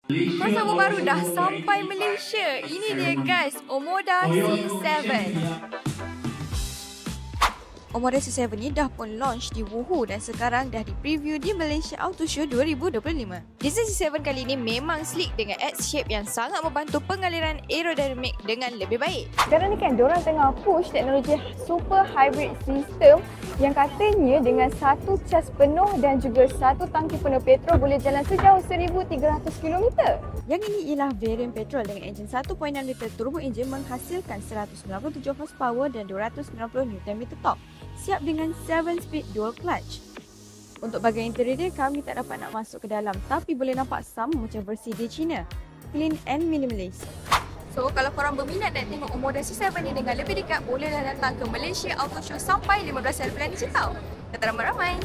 Crossover baru dah sampai Malaysia. Ini dia guys, Omoda C7. Omoda C7 ni dah pun launch di Wuhu dan sekarang dah di-preview di Malaysia Auto Show 2025. Design C7 kali ni memang sleek dengan X-shape yang sangat membantu pengaliran aerodinamik dengan lebih baik. Sekarang ni kan diorang tengah push teknologi super hybrid system yang katanya dengan satu cas penuh dan juga satu tangki penuh petrol boleh jalan sejauh 1,300 km. Yang ini ialah varian petrol dengan enjin 1.6 liter turbo engine menghasilkan 197 horsepower dan 290 Nm torque. Siap dengan 7-speed dual clutch. Untuk bahagian interior dia, kami tak dapat nak masuk ke dalam tapi boleh nampak sama macam versi di China. Clean and minimalist. So, kalau korang berminat nak tengok Omoda C7 ni dengan lebih dekat, bolehlah datang ke Malaysia Auto Show sampai 15 hari bulan ni tau. Kata ramai-ramai.